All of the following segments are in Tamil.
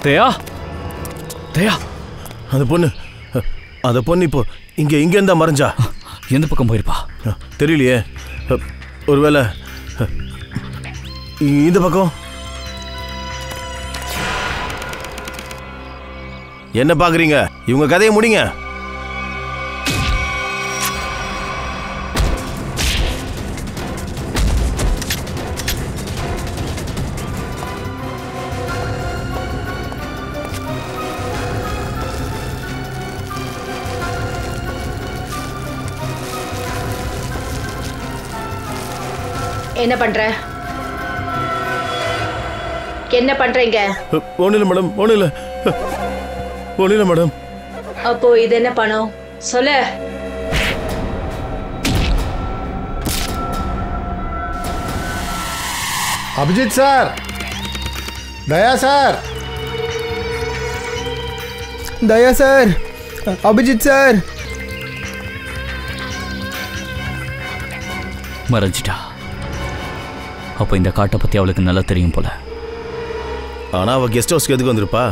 தயா தயா, அந்த பொண்ணு இப்போ இங்க இருந்தா மறைஞ்சா? எந்த பக்கம் போயிருப்பா தெரியலையே. ஒருவேளை இந்த பக்கம். என்ன பாக்குறீங்க? இவங்க கதையை முடிங்க. என்ன பண்ற? என்ன பண்றீங்க? ஒண்ணு இல்ல மேடம், ஒண்ணு இல்ல மேடம். அப்போ இது என்ன பணம் சொல்லு. அபிஜித் சார், தயா சார், தயா சார், அபிஜித் சார். மறைஞ்சிட்டா. அப்போ இந்த காட்டை பத்தி அவளுக்கு நல்லா தெரியும் போல. ஆனா அவ கெஸ்ட் ஹவுஸ்க்கு எதுக்கு வந்திருப்பா?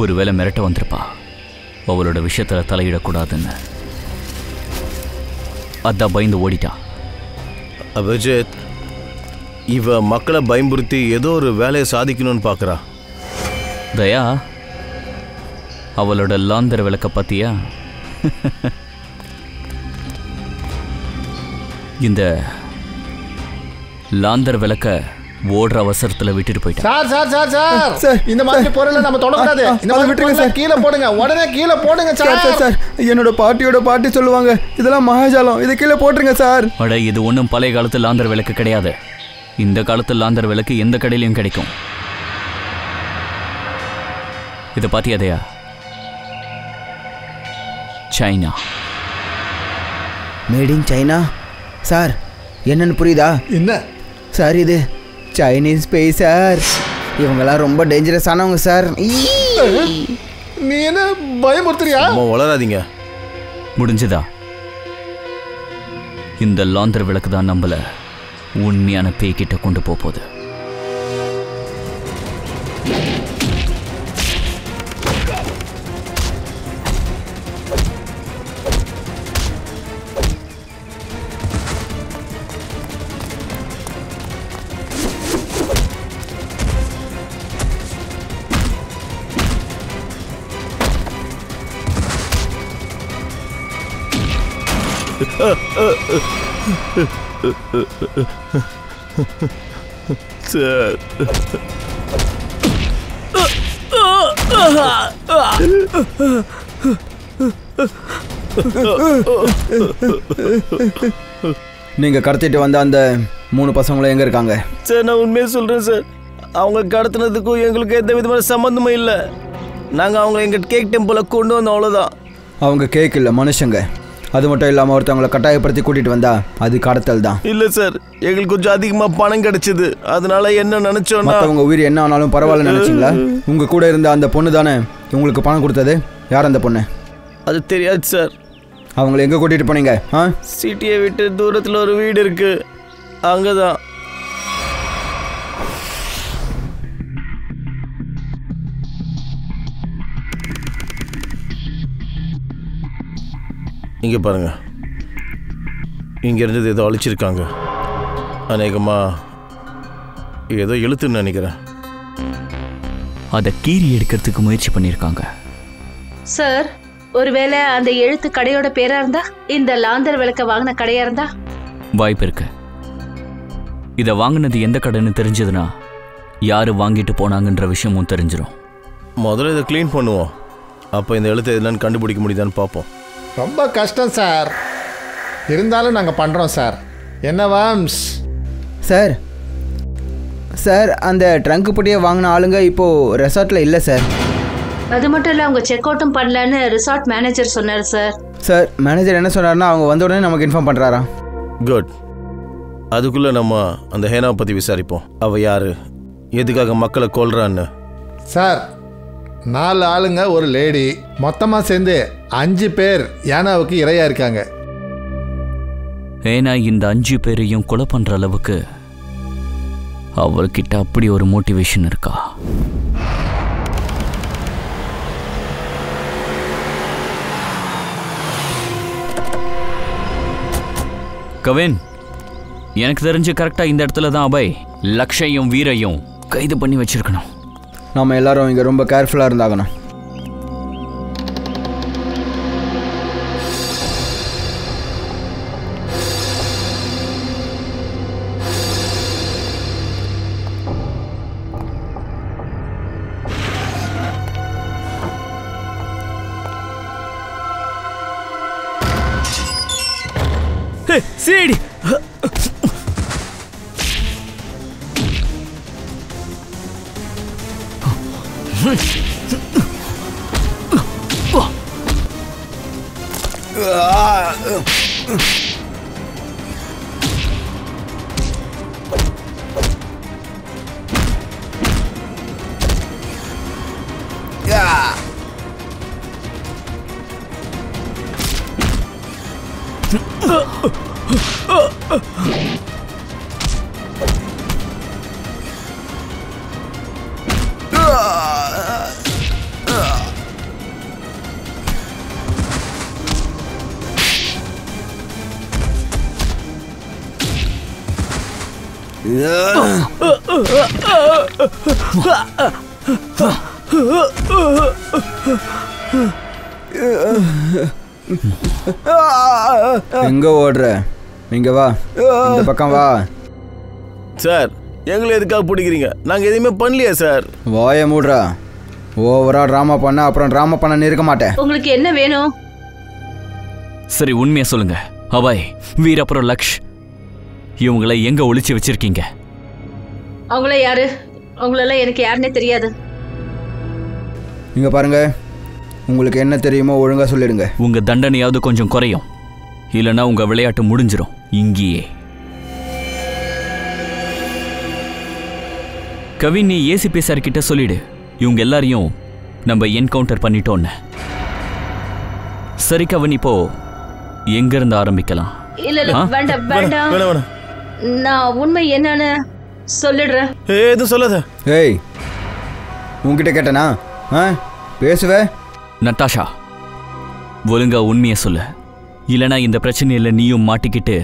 ஒருவேளை மிரட்ட வந்திருப்பா, அவளோட விஷயத்துல தலையிடக்கூடாதுன்னு. அதான் பயந்து ஓடிட்டா. அபிஜித், இவ மக்களை பயமுறுத்தி ஏதோ ஒரு வேலையை சாதிக்கணும்னு பாக்குறா. தயா, அவளோட லாந்தர் விளக்க பத்தியா? இந்த லாந்தர் விளக்க ஓடுற அவசரத்துல விட்டுட்டு போயிட்டா. Sir sir sir sir sir, இந்த மாதிரி பொருளை நம்ம தொடக்கூடாது. இந்த மாதிரி விட்டுருங்க சார், கீழே போடுங்க, உடனே கீழே போடுங்க சார். சார் சார், என்னோட பாட்டி சொல்லுவாங்க, இதெல்லாம் மகாஜாலம், இதை கீழே போட்டுருங்க சார். அட, இது ஒன்றும் பழைய காலத்து லாந்தர் விளக்கு கிடையாது. இந்த காலத்து லாந்தர் விளக்கு எந்த கடையிலையும் கிடைக்கும். இதை பாத்தியாதையா? China. Made in China. Sir, என்னன்னு புரியுதா? என்ன சார், இது சைனீஸ் பேய் சார். இவங்கெல்லாம் ரொம்ப டேஞ்சரஸானவங்க சார். நீ என்ன பயமுறுத்துறியா? வளராதீங்க. முடிஞ்சதா? இந்த லாந்தர் விளக்கு தான் நம்மள உண்மையான பேய்கிட்ட கொண்டு போகுது. சார், நீங்க கடத்திட்டு வந்த அந்த 3 பசங்களும் எங்க இருக்காங்க? சார், நான் உண்மையை சொல்றேன் சார். அவங்க கடத்தினதுக்கும் எங்களுக்கு எந்த விதமான சம்பந்தமும் இல்லை. நாங்கள் அவங்க எங்க கேக் டெம்பிள கொண்டு வந்தோம், அவ்வளோதான். அவங்க கேக் இல்லை, மனுஷங்க. அது மட்டும் இல்லாமல் ஒருத்தவங்களை கட்டாயப்படுத்தி கூட்டிட்டு வந்தா அது கடத்தல் தான். இல்லை சார், எங்களுக்கு கொஞ்சம் அதிகமாக பணம் கிடைச்சது. அதனால என்ன நினைச்சோன்னா, மற்றவங்க உயிர் என்ன ஆனாலும் பரவாயில்ல நினைச்சிங்களா? உங்க கூட இருந்த அந்த பொண்ணு தானே உங்களுக்கு பணம் கொடுத்தது? யார் அந்த பொண்ணு? அது தெரியாது சார். அவங்களை எங்கே கூட்டிகிட்டு போனீங்க? சிட்டியை விட்டு தூரத்தில் ஒரு வீடு இருக்கு, அங்கே தான். இங்கே பாருங்க, இங்கே இருந்தது ஏதோ அழிச்சிருக்காங்க. அநேகமாக ஏதோ எழுத்துன்னு நினைக்கிறேன். அதை கீறி எடுக்கிறதுக்கு முயற்சி பண்ணியிருக்காங்க. சார், ஒருவேளை அந்த எழுத்து கடையோட பேரா இருந்தா, இந்த லாந்தர் விளக்க வாங்கின கடையா இருந்தா? வாய்ப்பு இருக்கு. இதை வாங்கினது எந்த கடைன்னு தெரிஞ்சதுன்னா யாரு வாங்கிட்டு போனாங்கன்ற விஷயமும் தெரிஞ்சிடும். முதல்ல இதை க்ளீன் பண்ணுவோம், அப்போ இந்த எழுத்து என்னன்னு கண்டுபிடிக்க முடியுதான்னு பார்ப்போம். ரொம்ப கஷ்டம் சார், இருந்தாலும் நாங்கள் பண்ணுறோம் சார். என்ன வாம்ஸ்? சார் சார், அந்த ட்ரங்க் பொட்டியை வாங்கின ஆளுங்க இப்போது ரெசார்ட்டில் இல்லை சார். அது மட்டும் இல்லை, அவங்க செக் அவுட்டும் பண்ணலன்னு ரிசார்ட் மேனேஜர் சொன்னார் சார். சார், மேனேஜர் என்ன சொன்னார்னா அவங்க வந்த உடனே நமக்கு இன்ஃபார்ம் பண்ணுறாரா? குட். அதுக்குள்ளே நம்ம அந்த ஹேனாவை பற்றி விசாரிப்போம். அவள் யார், எதுக்காக மக்களை கொல்றான்னு. சார், 4 ஆளுங்க ஒரு லேடி, மொத்தமாக சேர்ந்து 5 பேர் யானாவுக்கு இரையாக இருக்காங்க. ஏன்னா இந்த 5 பேரையும் கொலை பண்ணுற அளவுக்கு அவர்கிட்ட அப்படி ஒரு மோட்டிவேஷன் இருக்கா? கவின், எனக்கு தெரிஞ்சு கரெக்டாக இந்த இடத்துல தான் அபய் லக்ஷையும் வீரையும் கைது பண்ணி வச்சிருக்கணும். நம்ம எல்லாரும் இங்கே ரொம்ப கேர்ஃபுல்லாக இருந்தாகணும். சரி எங்க ஓடுற? இங்க வா, இந்த பக்கம் வா. சார், எங்களை எதுக்காக பிடிக்கிறீங்க? நாங்கள் எதுவுமே பண்ணலையா சார்? வாயை மூடுறா. ஓவரா ட்ராமா பண்ண அப்புறம் ட்ராமா பண்ண இருக்க மாட்டேன். உங்களுக்கு என்ன வேணும்? சரி, உண்மையா சொல்லுங்க. அபய், வீர் அப்புறம் லக்ஷ் இவங்களை எங்க ஒளிச்சு வச்சிருக்கீங்க? அவங்கள யாரு? அவங்களெல்லாம் எனக்கு யாருன்னே தெரியாது. இங்க பாருங்க, உங்களுக்கு என்ன தெரியுமோ ஒழுங்கா சொல்லிடுங்க. உங்க தண்டனையாவது கொஞ்சம் குறையும், இல்லைன்னா உங்க விளையாட்டு முடிஞ்சிடும் இங்கேயே. கவின், நீ ஏசிபி சார் கிட்ட சொல்லிடு, இவங்க எல்லாரையும் நம்ம என்கவுண்டர் பண்ணிட்டோன்னு. சரி கவின், இப்போ எங்க இருந்து ஆரம்பிக்கலாம்? இல்ல இல்ல, வேண்டாம் வேண்டாம். வேணாம். நான் உண்மை என்னன்னு சொல்லிடுறேன். எதுவும் சொல்லாத. ஏய், உன்கிட்ட கேட்டனா? பேசுவே. நட்டாஷா, ஒழுங்கா உண்மையை சொல்லு, இல்லைனா இந்த பிரச்சனையில் நீயும் மாட்டிக்கிட்டு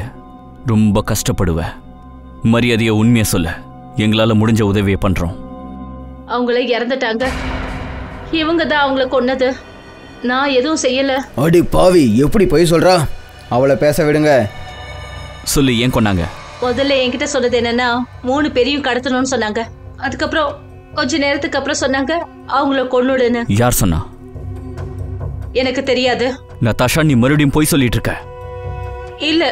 ரொம்ப கஷ்டப்படுவ. மரியாதையை உண்மையை சொல்லு, எங்களால் முடிஞ்ச உதவியை பண்ணுறோம். அவங்கள இறந்துட்டாங்க. இவங்க தான் அவங்கள கொன்னது. நான் எதுவும் செய்யல. அடி பாவி, எப்படி போய் சொல்றா? அவளை பேச விடுங்க. சொல்லு, ஏன் கொன்னாங்க? முதல்ல என்கிட்ட சொன்னது என்னன்னா 3 பேரையும் கடத்தணும்னு சொன்னாங்க. அதுக்கப்புறம் கொஞ்ச நேரத்துக்கு அப்புறம் சொன்னாங்க அவங்கள கொன்னுடுன்னு. யார் சொன்னா? எனக்கு தெரியாது. நட்டாஷா, நீ மறுபடியும் போய் சொல்லிட்டு இருக்க. இல்ல,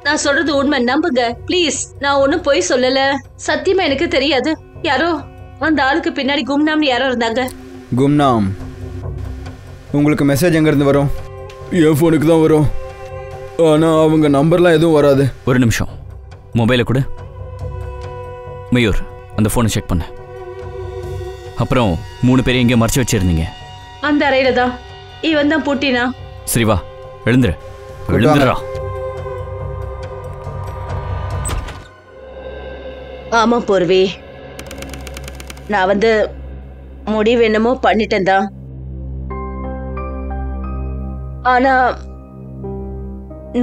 நான் சொல்றது உண்மை, நம்புங்க ப்ளீஸ். நான் ஒன்னும் போய் சொல்லல. சத்தியமா எனக்கு தெரியாது. யாரோ அந்த ஆளுக்கு பின்னாடி கும்னாம்னு யாரோ இருந்தாங்க. கும்னாம்? உங்களுக்கு மெசேஜ் எங்க இருந்து வரும்? என் ஃபோனுக்கு தான் வரும். ஆனா அவங்க நம்பர்லாம் எதுவும் வராது. ஒரு நிமிஷம், மொபைலை கொடு. மயூர், அந்த ஃபோனை செக் பண்ண. அப்புறம் 3 பேரையும் எங்கேயும் மறைச்சு வச்சிருந்தீங்க? அந்த அறையில தான். இவன் தான் பூட்டினா. சரி வா, எழுந்துரு. எழுந்துடுறா. ஆமா பூர்வி, நான் முடிவு என்னமோ பண்ணிட்டேன் தான். ஆனா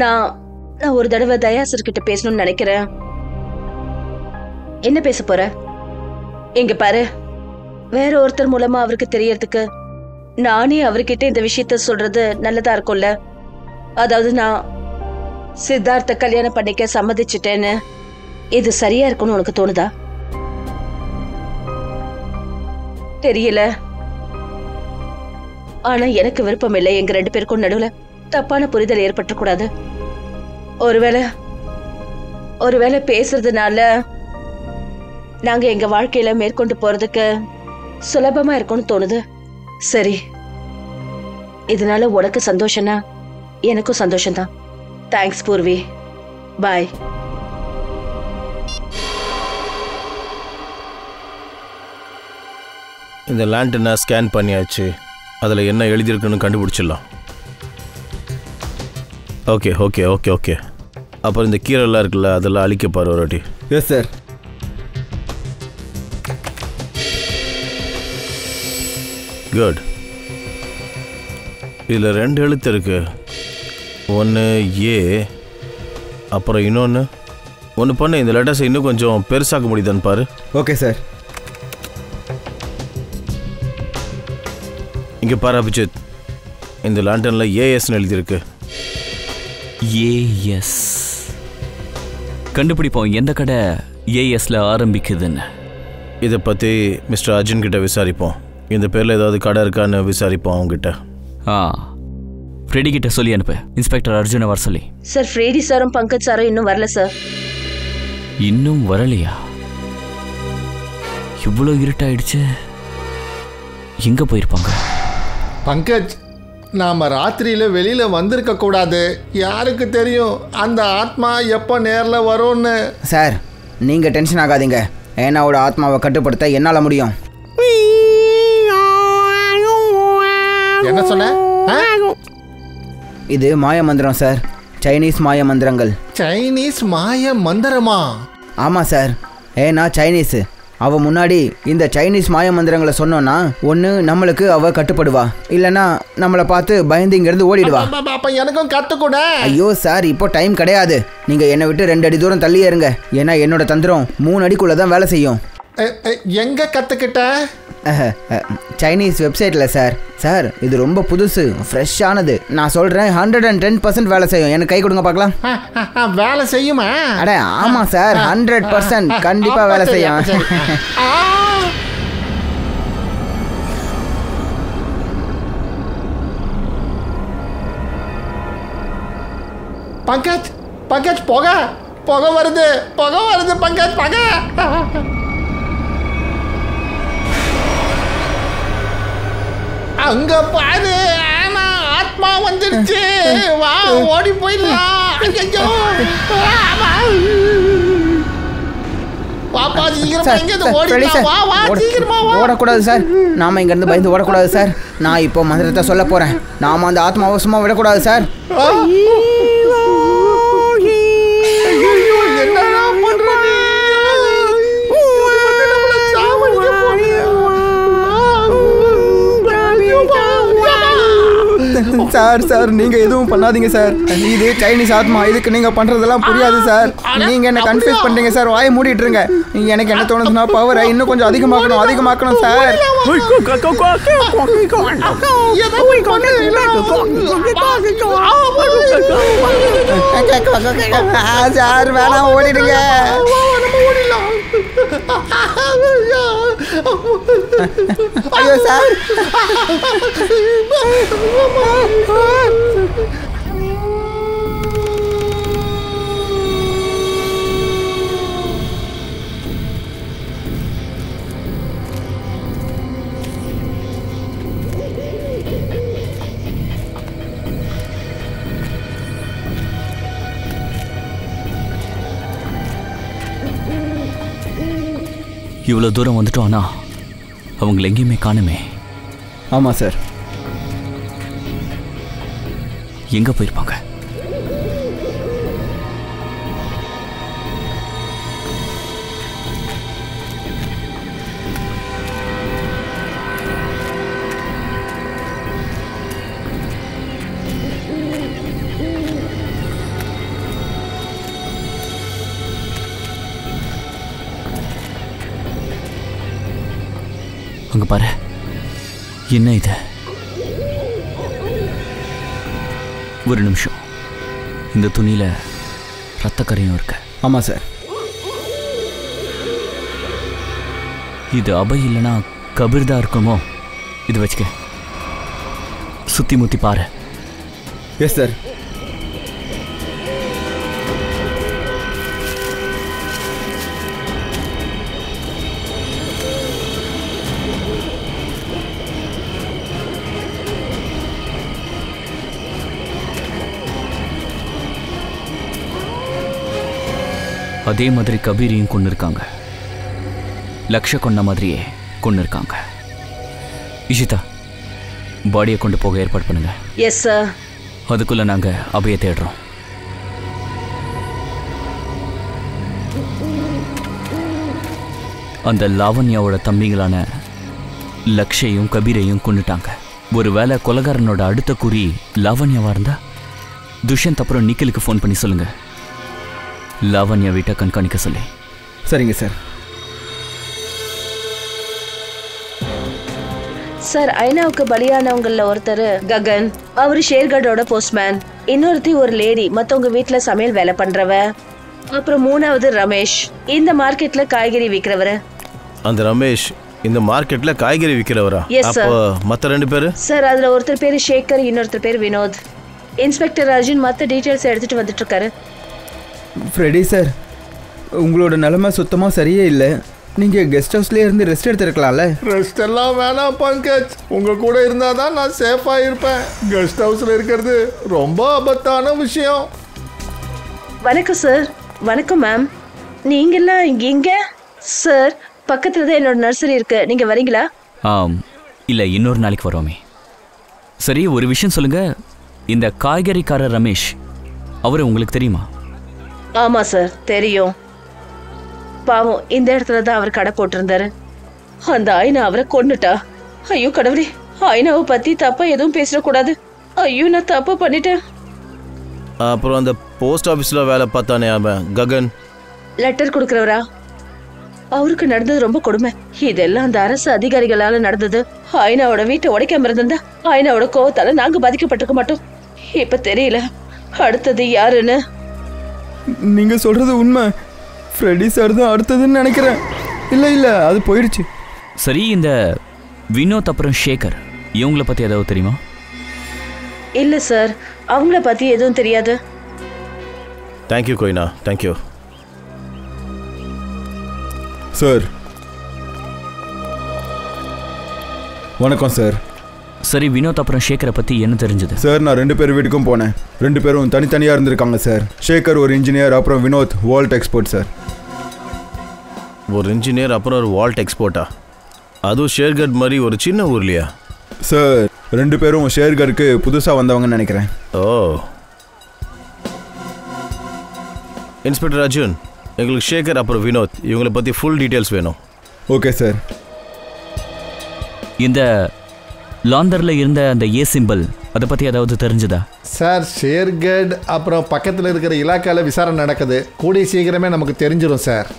நான் ஒரு தடவை தயாசர் கிட்ட பேசணும்னு நினைக்கிறேன். என்ன பேச போற? எங்க பாரு, வேற ஒருத்தர் மூலமா அவருக்கு தெரியறதுக்கு நானே அவர்கிட்ட இந்த விஷயத்த சொல்றது நல்லதா இருக்கும்ல. அதாவது நான் சித்தார்த்த கல்யாணம் பண்ணிக்க சம்மதிச்சிட்டேன்னு. இது சரியா இருக்கும்னு உனக்கு தோணுதா? தெரியல. ஆனா எனக்கு விருப்பம் இல்லை எங்க 2 பேருக்கும் நடுவுல தப்பான புரிதல் ஏற்பட்டக்கூடாது. ஒருவேளை பேசுறதுனால நாங்க எங்க வாழ்க்கையில மேற்கொண்டு போறதுக்கு சுலபமா இருக்கும்னு தோணுது. சரி, இதனால உனக்கு சந்தோஷம்னா எனக்கும் சந்தோஷம்தான். தேங்க்ஸ் பூர்வி, பாய். இந்த லேண்டனை ஸ்கேன் பண்ணியாச்சு. அதில் என்ன எழுதியிருக்குன்னு கண்டுபிடிச்சிடலாம். Okay okay okay okay. அப்புறம் இந்த கீரைலாம் இருக்குல்ல, அதெல்லாம் அழிக்க பாரு ஒரு வாட்டி. Yes sir. குட். இதில் 2 எழுத்து இருக்கு. ஒன்று ஏ, அப்புறம் இன்னொன்று. ஒன்று பண்ணு, இந்த லெட்டர்ஸை இன்னும் கொஞ்சம் பெருசாக்க முடியுதான்னு பாரு. Okay sir. இங்கே பாரு அபிஜித், இந்த லாண்டனில் ஏஎஸ்ன்னு எழுதியிருக்கு. ஏஎஸ். கண்டுபிடிப்போம் எந்த கடை ஏஎஸ்ல ஆரம்பிக்குதுன்னு. இதை பற்றி மிஸ்டர் அர்ஜுன் கிட்ட விசாரிப்போம். இந்த பேரில் ஏதாவது கடை இருக்கான்னு விசாரிப்போம் அவங்ககிட்ட. ஃப்ரெடி கிட்ட சொல்லி அனுப்பு, இன்ஸ்பெக்டர் அர்ஜுனை வர சொல்லி. சார் ஃப்ரெடி சாரும் பங்கஜ் சாரும் இன்னும் வரல சார். இன்னும் வரலையா? இவ்வளோ இருட்டாயிடுச்சு, எங்கே போயிருப்பாங்க? பங்கஜ், நாம் ராத்திரியில் வெளியில் வந்திருக்க கூடாது. யாருக்கு தெரியும் அந்த ஆத்மா எப்போ நேரில் வரும்னு. சார் நீங்கள் டென்ஷன் ஆகாதீங்க. ஏனாவோட ஆத்மாவை கட்டுப்படுத்த என்னால் முடியும். என்ன சொன்ன? இது மாய மந்திரம் சார், சைனீஸ் மாய மந்திரங்கள். சைனீஸ் மாய மந்திரமா? ஆமாம் சார், ஏன்னா சைனீஸு. அவள் முன்னாடி இந்த சைனீஸ் மாய மந்திரங்களை சொன்னோன்னா ஒன்று நம்மளுக்கு அவள் கட்டுப்படுவா, இல்லைன்னா நம்மளை பார்த்து பயந்து இங்கேருந்து ஓடிடுவா. அப்போ எனக்கும் கற்றுக்கூட. ஐயோ சார், இப்போ டைம் கிடையாது. நீங்கள் என்னை விட்டு 2 அடி தூரம் தள்ளியே இருங்க. ஏன்னா என்னோட தந்திரம் 3 அடிக்குள்ளே தான் வேலை செய்யும். எங்கே கற்றுக்கிட்ட? சைனீஸ் வெப்சைட்டில் சார். சார் இது ரொம்ப புதுசு, ஃப்ரெஷ்ஷானது. நான் சொல்கிறேன் 110% வேலை செய்யும். எனக்கு கை கொடுங்க பார்க்கலாம். வேலை செய்யுமா? அட ஆமாம் சார், 100% கண்டிப்பாக வேலை செய்யும். பங்கஜ், பங்கஜ், புகை வருது, புகை வருது பங்கஜ், புகை. அங்க பாரு, ஆனா ஆத்மா வந்துருச்சு. வா ஓடி போயிடலாம். ஓடக்கூடாது சார், நாம இங்க இருந்து பயந்து ஓடக்கூடாது சார். நான் இப்போ மந்திரத்தை சொல்ல போறேன். நாம அந்த ஆத்மாவை சும்மா விடக்கூடாது சார். சார் சார் நீங்க எதுவும் பண்ணாதீங்க சார். இது சைனீஸ் ஆத்மா, இதுக்கு நீங்க பண்றதெல்லாம் புரியாது சார். நீங்க என்ன கன்ஃபியூஸ் பண்றீங்க சார். வாயை மூடிட்டு இருங்க. எனக்கு என்ன தோணுதுன்னா பவரை இன்னும் கொஞ்சம் அதிகமாக்கணும் சார். சார் வேணாம், ஓடிடுங்க. ஐயோ சார். இவ்வளோ தூரம் வந்துட்டோம்னா அவங்களை எங்கேயுமே காணுமே. ஆமாம் சார். எங்கே போயிருப்பாங்க? அங்க பாரு, என்ன இது? ஒரு நிமிஷம், இந்த துணியில ரத்தக்கரையும் இருக்கு. ஆமாம் சார். இது அபய் இல்லைன்னா கபீர் தான் இருக்குமோ? இது வச்சுக்க, சுத்தி முத்தி பாரு. Yes sir. அதே மாதிரி கபீரையும் கொண்டு இருக்காங்க. லக்ஷ கொண்ட மாதிரியே கொண்டு இருக்காங்க. இஷிதா, பாடியை கொண்டு போக ஏற்பாடு பண்ணுங்க. Yes sir. அதுக்குள்ள நாங்க அபயை தேடுறோம். அந்த லாவண்யாவோட தம்பிங்களான லக்ஷையும் கபீரையும் கொண்டுட்டாங்க. ஒருவேளை கொலகாரனோட அடுத்த குறி லாவண்யாவா இருந்தா துஷ்யந்த் அப்புறம் நிக்கிலுக்கு ஃபோன் பண்ணி சொல்லுங்க, லாவண்யா வீட்டை கண்காணிக்க சொல்லி. சரிங்க சார். சார், ஐனாவுக்கு பலியானவங்கள ஒருத்தர் ககன், அவரு ஷேர்கடோட போஸ்ட்மேன். இன்னொருத்தி ஒரு லேடி, மத்தவங்க வீட்டுல சமையல் வேலை பண்றவ. அப்புறம் 3வது ரமேஷ், இந்த மார்க்கெட்ல காய்கறி விற்கிறவரு. அந்த ரமேஷ் இந்த மார்க்கெட்ல காய்கறி விற்கிறவரா? Yes, sir. அப்போ மற்ற 2 பேரு? சார், அதுல ஒருத்தர் பேரு சேகர், இன்னொருத்தர் பேரு வினோத். இன்ஸ்பெக்டர் அர்ஜுன் மற்ற டீட்டெயில்ஸ் எடுத்துட்டு வந்துட்டு இருக்காரு. ஃப்ரெடி சார், உங்களோட நிலைமை சுத்தமாக சரியே இல்லை. நீங்கள் கெஸ்ட் ஹவுஸ்லேயே இருந்து ரெஸ்ட் எடுத்துருக்கலாம்ல. ரெஸ்ட் எல்லாம் வேணாம் பங்கஜ், உங்க கூட இருந்தால் தான் நான் சேஃபாக இருப்பேன். கெஸ்ட் ஹவுஸில் இருக்கிறது ரொம்ப ஆபத்தான விஷயம். வணக்கம் சார். வணக்கம் மேம். நீங்கெல்லாம் இங்க? சார், பக்கத்துல தான் என்னோட நர்சரி இருக்கு, நீங்க வரீங்களா? இல்லை, இன்னொரு நாளைக்கு வரோமே. சரி, ஒரு விஷயம் சொல்லுங்க, இந்த காய்கறிக்காரர் ரமேஷ் அவரு உங்களுக்கு தெரியுமா? ஆமா சார், தெரியும். பாவம், இந்த இடத்துல தான் அவர் கடை போட்டிருந்தாரு. அந்த ஐனா அவரை கொன்னுட்டா. ஐயோ கடவுளே, ஐனாவை பத்தி தப்பா எதுவும் பேசிடக்கூடாது. ஐயோ, நான் தப்பா பண்ணிட்டேன். அப்புறம் அந்த போஸ்ட் ஆஃபீஸில் வேலை பார்த்தானே அவன் ககன், லெட்டர் கொடுக்குறவரா? அவருக்கு நடந்தது ரொம்ப கொடுமை. இதெல்லாம் அந்த அரசு அதிகாரிகளால நடந்தது. ஐனாவோட வீட்டை உடைக்காம இருந்திருந்தா ஐனாவோட கோவத்தால நாங்க பாதிக்கப்பட்டிருக்க மாட்டோம். இப்ப தெரியல அடுத்தது யாருன்னு. நீங்கள் சொல்கிறது உண்மை. ஃப்ரெடி சார் தான் அடுத்ததுன்னு நினைக்கிறேன். இல்லை, அது போயிடுச்சு. சரி, இந்த வினோத் அப்புறம் ஷேகர் இவங்கள பற்றி ஏதாவது தெரியுமா? இல்ல சார், அவங்கள பத்தி எதுவும் தெரியாது. தேங்க்யூ கோயினா, தேங்க்யூ சார். வணக்கம் சார். சரி, வினோத் அப்புறம் ஷேகரை பற்றி என்ன தெரிஞ்சது? சார், நான் 2 பேர் வீட்டுக்கும் போனேன். 2 பேரும் தனித்தனியாக இருந்திருக்காங்க சார். ஷேகர் ஒரு இன்ஜினியர், அப்புறம் வினோத் வால்ட் எக்ஸ்போர்ட் சார். ஒரு இன்ஜினியர் அப்புறம் ஒரு வால்ட் எக்ஸ்போர்ட்டா? அதுவும் ஷேர்கட் மாதிரி ஒரு சின்ன ஊர்லையா? சார், 2 பேரும் ஷேர்கருக்கு புதுசாக வந்தவங்கன்னு நினைக்கிறேன். ஓ, இன்ஸ்பெக்டர் அர்ஜுன், எங்களுக்கு ஷேகர் அப்புறம் வினோத் இவங்களை பற்றி ஃபுல் டீட்டெயில்ஸ் வேணும். Okay sir. இந்த லாந்தரில் இருந்த அந்த ஏ சிம்பிள் அதை பற்றி ஏதாவது தெரிஞ்சுதா? சார், ஷேர்கட் அப்புறம் பக்கத்தில் இருக்கிற இலாக்கால விசாரணை நடக்குது. கூடிய சீக்கிரமே நமக்கு தெரிஞ்சிடும் சார்.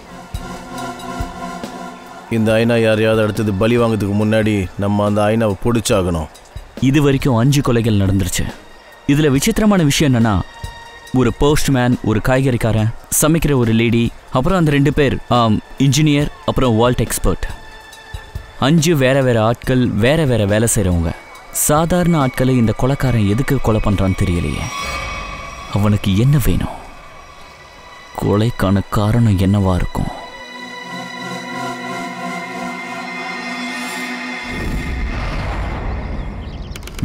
இந்த ஐனா யாரையாவது அடுத்தது பலி வாங்கிறதுக்கு முன்னாடி நம்ம அந்த ஐனாவை பிடிச்சாகணும். இது வரைக்கும் 5 கொலைகள் நடந்துருச்சு. இதில் விசித்திரமான விஷயம் என்னன்னா, ஒரு போஸ்ட்மேன், ஒரு காய்கறிக்காரன், சமைக்கிற ஒரு லேடி, அப்புறம் அந்த 2 பேர் இன்ஜினியர் அப்புறம் வால்ட் எக்ஸ்பர்ட். 5 வேற வேற ஆட்கள், வேற வேற வேலை செய்கிறவங்க. சாதாரண ஆட்களை இந்த கொலைக்காரன் எதுக்கு கொலை பண்ணுறான்னு தெரியலையே. அவனுக்கு என்ன வேணும்? கொலைக்கான காரணம் என்னவா இருக்கும்?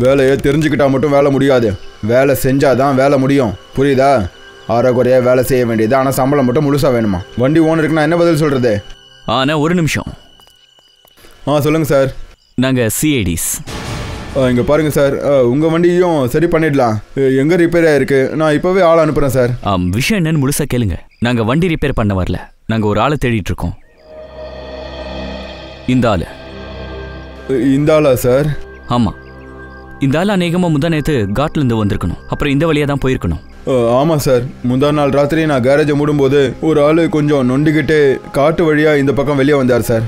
வேலையை தெரிஞ்சுக்கிட்டா மட்டும் வேலை முடியாது. வேலை செஞ்சாதான் வேலை முடியும், புரியுதா? அரைக்குறையாக வேலை செய்ய வேண்டியது, ஆனால் சம்பளம் மட்டும் முழுசாக வேணுமா? வண்டி ஓனருக்கு நான் என்ன பதில் சொல்கிறது? ஆனால் ஒரு நிமிஷம். சொல்லுங்கள் சார். நாங்கள் சிஐடிஸ். இங்கே பாருங்கள் சார், உங்கள் வண்டியும் சரி பண்ணிடலாம். எங்கே ரிப்பேர் ஆகிருக்கு, நான் இப்போவே ஆள் அனுப்புகிறேன் சார். விஷயம் என்னன்னு முழுசாக கேளுங்க. நாங்கள் வண்டி ரிப்பேர் பண்ண வரல, நாங்கள் ஒரு ஆளை தேடிட்டு இருக்கோம். இந்த ஆள். இந்த ஆளா சார்? ஆமாம், இந்த ஆள் அநேகமாக முந்தா நேற்று காட்லேருந்து வந்திருக்கணும். அப்புறம் இந்த வழியாக தான் போயிருக்கணும். ஆமாம் சார். முந்தா நாள் ராத்திரி நான் கேரேஜை மூடும்போது ஒரு ஆள் கொஞ்சம் நொண்டிக்கிட்டு காட்டு வழியாக இந்த பக்கம் வெளியே வந்தார் சார்.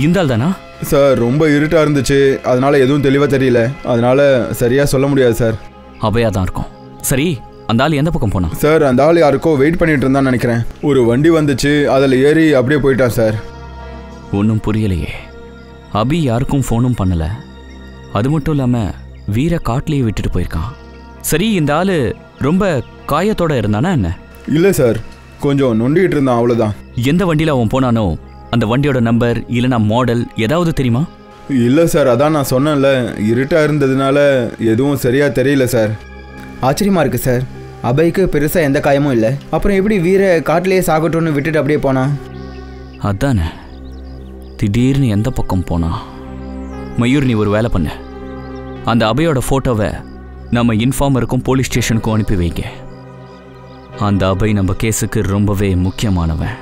இந்த ஆள் தானா சார்? ரொம்ப இருட்டாக இருந்துச்சு, அதனால எதுவும் தெளிவாக தெரியல, அதனால சரியாக சொல்ல முடியாது சார். அவையாக தான் இருக்கும். சரி, அந்த ஆள் எந்த பக்கம் போனான் சார்? அந்த ஆள் யாருக்கோ வெயிட் பண்ணிட்டு இருந்தான்னு நினைக்கிறேன். ஒரு வண்டி வந்துச்சு, அதில் ஏறி அப்படியே போயிட்டான் சார். ஒன்றும் புரியலையே. அபி யாருக்கும் ஃபோனும் பண்ணலை. அது மட்டும் இல்லாமல் வீர காட்டிலேயே விட்டுட்டு போயிருக்கான். சரி, இந்த ஆள் ரொம்ப காயத்தோட இருந்தானா என்ன? இல்லை சார், கொஞ்சம் நொண்டிக்கிட்டு இருந்தான், அவ்வளோதான். எந்த வண்டியில் அவன் போனானோ அந்த வண்டியோட நம்பர் இல்லைனா மாடல் ஏதாவது தெரியுமா? இல்லை சார், அதான் நான் சொன்னேன்ல, இருட்டாக இருந்ததுனால எதுவும் சரியாக தெரியல சார். ஆச்சரியமாக இருக்குது சார். அபய்க்கு பெருசாக எந்த காயமும் இல்லை, அப்புறம் எப்படி வீர காட்டிலேயே சாகட்டும்னு விட்டுட்டு அப்படியே போனான்? அதானே, திடீர்னு எந்த பக்கம் போனா? மயூர், நீ ஒரு வேலை பண்ண, அந்த அபயோட ஃபோட்டோவை நம்ம இன்ஃபார்மருக்கும் போலீஸ் ஸ்டேஷனுக்கும் அனுப்பி வைங்க. அந்த அபய் நம்ம கேஸுக்கு ரொம்பவே முக்கியமானவன்.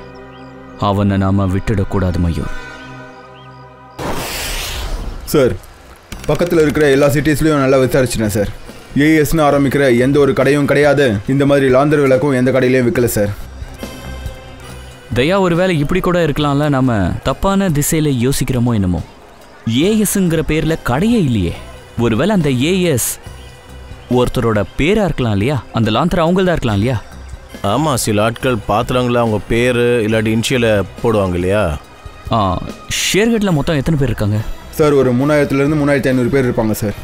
அவனை நாம் விட்டுடக்கூடாது மயூர். சார் பக்கத்தில் இருக்கிற எல்லா சிட்டிஸ்லையும் நல்லா விசாரிச்சிட்டேன் சார். ஏஎஸ்னு ஆரம்பிக்கிற எந்த ஒரு கடையும் கிடையாது. இந்த மாதிரி லாந்தர் விளக்கும் எந்த கடையிலையும் விற்கல சார். தயா ஒருவேளை இப்படி கூட இருக்கலாம்ல, நாம தப்பான திசையில யோசிக்கிறோமோ என்னமோ. ஏஎஸ்ங்கிற பேர்ல கடையே இல்லையே. ஒருவேளை அந்த ஏஎஸ் ஒருத்தரோட பேரா இருக்கலாம் இல்லையா? அந்த லாந்தர் அவங்கள்தான் இருக்கலாம் இல்லையா? ஆமாம், சில ஆட்கள் பாத்திரங்கள அவங்க பேர் இல்லாட்டி இன்ஷியலை போடுவாங்க இல்லையா? ஷேர்கட்டில் மொத்தம் எத்தனை பேர் இருக்காங்க சார்? ஒரு 3000லேருந்து 3500 பேர் இருப்பாங்க சார்.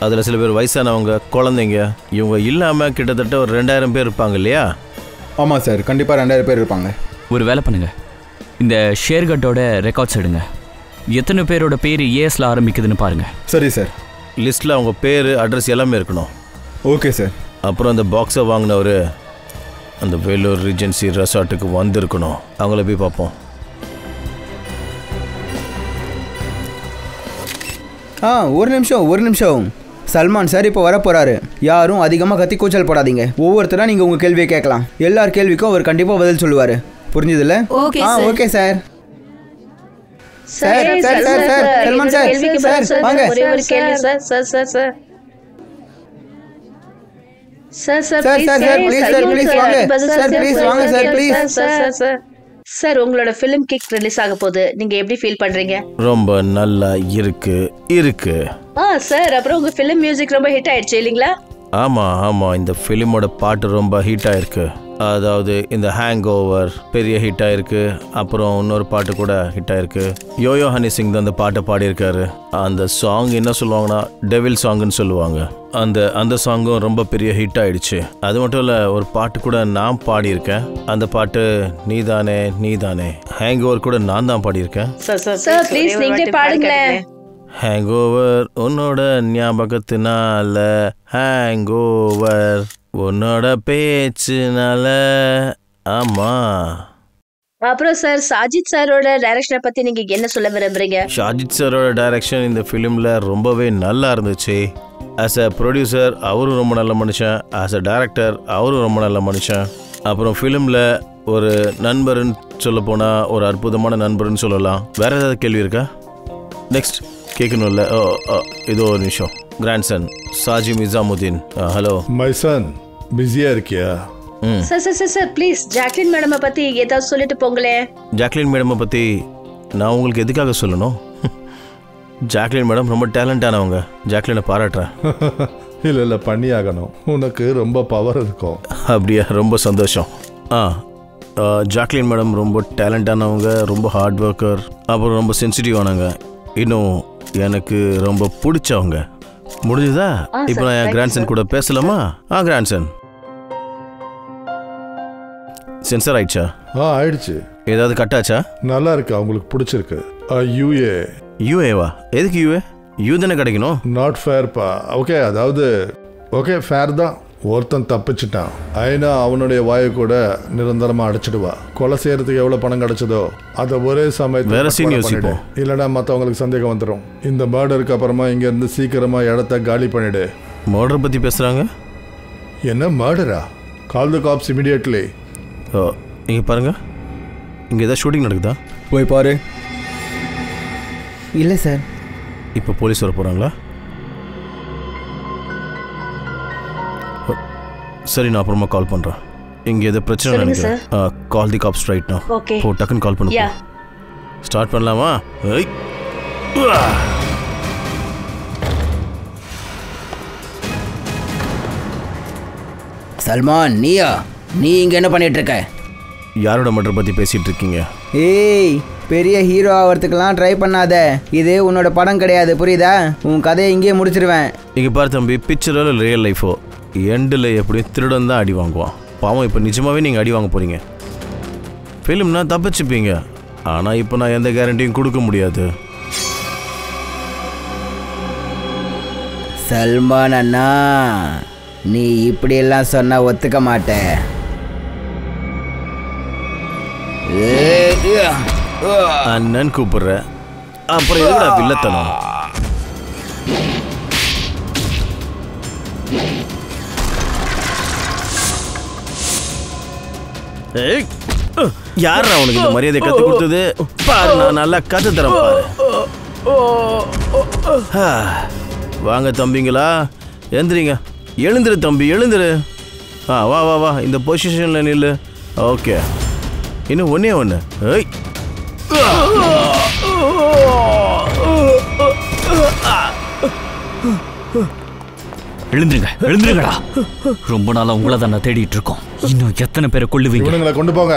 அதில் சில பேர் வயசானவங்க, குழந்தைங்க, இவங்க இல்லாமல் கிட்டத்தட்ட ஒரு 2000 பேர் இருப்பாங்க இல்லையா? ஆமாம் சார், கண்டிப்பாக 2000 பேர் இருப்பாங்க. ஒரு வேலை பண்ணுங்க, இந்த ஷேர்கட்டோட ரெக்கார்ட்ஸ் எடுங்க. எத்தனை பேரோட பேர் ஏஎஸ்ல ஆரம்பிக்குதுன்னு பாருங்க. சரி சார். லிஸ்ட்டில் அவங்க பேர், அட்ரஸ் எல்லாமே இருக்கணும். Okay sir. அப்புறம் அந்த பாக்ஸை வாங்கினவர் அந்த வேலூர் ரிஜென்சி ரெசார்ட்டுக்கு வந்திருக்கணும். அவங்கள போய் பார்ப்போம். ஒரு நிமிஷம். சல்மான் சார் இப்போ வரப்போறாரு. யாரும் அதிகமாக கத்தி கூச்சல் போடாதீங்க. ஒவ்வொருத்தராக நீங்கள் உங்கள் கேள்வியை கேட்கலாம். எல்லார் கேள்விக்கும் அவர் கண்டிப்பாக பதில் சொல்லுவார். புரிஞ்சுதுல்ல? Okay sir. Sir Salman sir வாங்க. சார் உங்களோட ஃபிலிம் கிக் ரிலீஸ் ஆக போகுது. நீங்க எப்படி ஃபீல் பண்றீங்க? ரொம்ப நல்லா இருக்கு. சார் அப்புறம் உங்க ஃபிலிம் மியூசிக் ரொம்ப ஹிட் ஆயிடுச்சு இல்லீங்களா? ஆமாம், இந்த ஃபிலிமோட பாட்டு ரொம்ப ஹிட் ஆயிருக்கு. அதாவது இந்த ஹேங் ஓவர் பெரிய ஹிட் ஆயிருக்கு. அப்புறம் இன்னொரு பாட்டு கூட ஹிட் ஆயிருக்கு. யோயோ ஹனி சிங் தான் அந்த பாட்டை பாடியிருக்காரு. அந்த சாங் என்ன சொல்லுவாங்கன்னா டெவில் சாங்னு சொல்லுவாங்க. அந்த சாங்கும் ரொம்ப பெரிய ஹிட் ஆயிடுச்சு. அது மட்டும் இல்லை, ஒரு பாட்டு கூட நான் பாடியிருக்கேன். அந்த பாட்டு நீதானே நீதானே. ஹேங் ஓவர் கூட நான் தான் பாடியிருக்கேன். சார் ப்ளீஸ் நீங்களே பாடுங்களேன். ஹேங் ஓவர் உன்னோட ஞாபகத்தினால, ஹேங் ஓவர் உன்னோட பேச்சுனால. ஆமா. அப்புறம் சார் சாஜித் சாரோட டைரக்ஷனை பத்தி நீங்க என்ன சொல்ல விரும்புறீங்க? சாஜித் சாரோட டைரக்ஷன் இந்த ஃபிலிம்ல ரொம்பவே நல்லா இருந்துச்சு. ஆஸ் அ ப்ரொடியூசர் அவரும் ரொம்ப நல்ல மனுஷன். ஆஸ் அ டைரக்டர் அவரும் ரொம்ப நல்ல மனுஷன். அப்புறம் ஃபிலிமில் ஒரு நண்பர்னு சொல்ல போனால் ஒரு அற்புதமான நண்பர்னு சொல்லலாம். வேற ஏதாவது கேள்வி இருக்கா? நெக்ஸ்ட் கேட்கணும்ல? இதோ ஒரு நிமிஷம். Grandson Saji Nizamuddin. Hello my son, பிஸியா இருக்கியா? சார் ப்ளீஸ் ஜாக்லின் மேடமை பத்தி ஏதாவது சொல்லிட்டு போங்களே. ஜாக்லின் மேடமை பற்றி நான் உங்களுக்கு எதுக்காக சொல்லணும்? ஜாக்லின் மேடம் ரொம்ப டேலண்டானவங்க. ஜாக்லினை பாராட்டுறேன். இல்லை பண்ணி ஆகணும். உனக்கு ரொம்ப பவர் இருக்கும். அப்படியா? ரொம்ப சந்தோஷம். ஜாக்லின் மேடம் ரொம்ப டேலண்டானவங்க, ரொம்ப ஹார்ட் ஒர்க்கர், அப்புறம் ரொம்ப சென்சிட்டிவானவங்க. இன்னும் எனக்கு ரொம்ப பிடிச்சவங்க. முடிஞ்சுதா? இப்போ நான் என் கிராண்ட்சன் கூட பேசலாமா? கிராண்ட்சன் சென்சர் ஆயிடுச்சா? ஆயிடுச்சு. ஏதாவது கட்டாச்சா? நல்லா இருக்கு, அவங்களுக்கு பிடிச்சிருக்கு. யூஏவா? எதுக்கு யூஏ? யூ தானே கிடைக்கணும். நாட் ஃபேர்ப்பா. ஓகே, அதாவது ஓகே ஃபேர் தான். ஒருத்தன் தப்பிச்சிட்டான், ஐனா அவனுடைய வாயை கூட நிரந்தரமா அடைச்சிடுவா. கொலை செய்யறதுக்கு எவ்வளவு பணம் கிடைச்சதோ அதை ஒரே சமயத்துல இல்லைன்னா மற்றவங்களுக்கு சந்தேகம் வந்துடும். இந்த மர்டருக்கு அப்புறமா இங்க இருந்து சீக்கிரமா இடத்த காலி பண்ணிடு. மர்டர் பத்தி பேசுறாங்க. என்ன மர்டரா? கால் தி காப்ஸ் இமிடியேட்லி. இங்க பாருங்க, இங்க ஏதாவது ஷூட்டிங் நடக்குதா? போய் பாரு. இல்லை சார். இப்போ போலீஸ் வர போறாங்களா? சரி, நான் அப்புறமா கால் பண்றேன். இங்க ஏதோ பிரச்சனை நினைக்கிறேன். கால் தி காப்ஸ் ரைட் நவ. போ, டக்குன்னு கால் பண்ணு. ஸ்டார்ட் பண்ணலாமா? சல்மான், நீ இங்க என்ன பண்ணிட்டு இருக்க? யாரோட மர்டர் பத்தி பேசிட்டு இருக்கீங்க? ஏய், பெரிய ஹீரோ ஆகிறதுக்கெல்லாம் ட்ரை பண்ணாத. இது உன்னோட படம் கிடையாது, புரியுதா? உன் கதையை இங்கேயே முடிச்சிருவேன். இங்க பாரு தம்பி, பிக்சரோ இல்லை ரியல் லைஃபோ, எண்டில் எப்படியும் திருடன் தான் அடி வாங்குவான். பாவம், இப்போ நிஜமாவே நீங்கள் அடி வாங்க போறீங்க. ஃபிலிம்னா தப்பிச்சுப்பீங்க, ஆனால் இப்போ நான் எந்த கேரண்டியும் கொடுக்க முடியாது. சல்மான் அண்ணா, நீ இப்படியெல்லாம் சொன்னா ஒத்துக்க மாட்டேன். அண்ணன் கூப்பிடுற, அப்புறம் எதுக்குடா வில்லத்தனம்? யாரா உனக்கு இந்த மரியாதை கத்து கொடுத்தது? பாரு, நான் நல்லா கத்து தரேன் பாரு. வாங்க தம்பிங்களா, எழுந்துறீங்க. எழுந்துரு தம்பி, எழுந்துரு. வா வா வா, இந்த பொசிஷனில் நில்லு. ஓகே, இன்னும் ஒன்றே ஒன்று. ஏய், எழுந்துருங்க, எழுந்துருங்கடா. ரொம்ப நாளா உங்களை தான் தேடிட்டு இருக்கோம். இன்னும் எத்தனை பேரை கொள்ளுவீங்க? இவனுங்களை கொண்டு போங்க.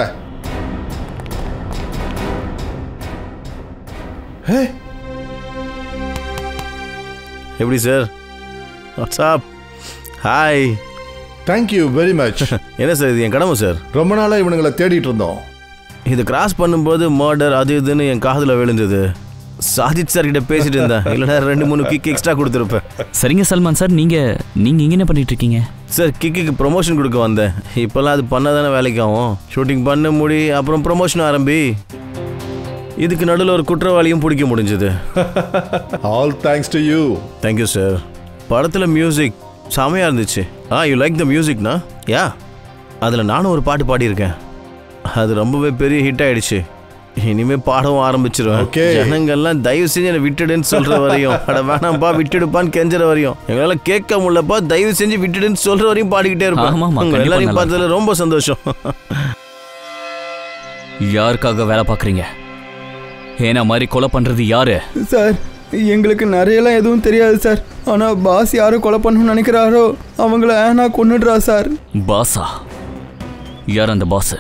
எப்படி sir? WhatsApp. Hi. Thank you very much. என்ன சார், இது என் கடமை சார். ரொம்ப நாளாக இவனுங்களை தேடிட்டு இருந்தோம். இது கிராஸ் பண்ணும்போது மர்டர் அது இதுன்னு என் காதில் விழுந்தது. சாஜித் சார் கிட்ட பேசிட்டு இருந்தேன். இல்லைனா 2-3 கிக் எக்ஸ்ட்ரா கொடுத்துருப்பேன். சரிங்க சல்மான் சார், நீங்கள் இங்கே என்ன பண்ணிட்டு இருக்கீங்க? சார், கிக்கு ப்ரொமோஷன் கொடுக்க வந்தேன். இப்போல்லாம் அது பண்ண தானே வேலைக்கு ஆகும். ஷூட்டிங் பண்ண முடி, அப்புறம் ப்ரொமோஷன் ஆரம்பி. இதுக்கு நடுவில் ஒரு குற்றவாளியும் பிடிக்க முடிஞ்சது. All thanks to you. Thank you sir. படத்தில் மியூசிக் செமையாக இருந்துச்சு. You like the மியூசிக்னா? யா, அதில் நானும் ஒரு பாட்டு பாடியிருக்கேன். அது ரொம்பவே பெரிய ஹிட் ஆகிடுச்சு. இனிமேல் பாடவும் ஆரம்பிச்சிருவேன். ஜனங்கள்லாம் தயவு செஞ்சு என்னை விட்டுடுன்னு சொல்கிற வரையும், அட வேணாம்ப்பா விட்டுடுப்பான்னு கெஞ்சுற வரையும், எங்களால் கேட்க முடியலப்பா, தயவு செஞ்சு விட்டுடுன்னு சொல்கிற வரையும் பாடிக்கிட்டே இருப்பேன். எல்லாரையும் பார்த்ததுல ரொம்ப சந்தோஷம். யாருக்காக வேலை பார்க்குறீங்க? ஏன்னா மாதிரி கொலை பண்ணுறது யாரு? சார், எங்களுக்கு நிறையலாம் எதுவும் தெரியாது சார். ஆனால் பாஸ் யாரும் கொலை பண்ணணும்னு நினைக்கிறாரோ அவங்கள ஏன்னா கொன்னுடுறா சார். பாஸா? யார் அந்த பாஸ்?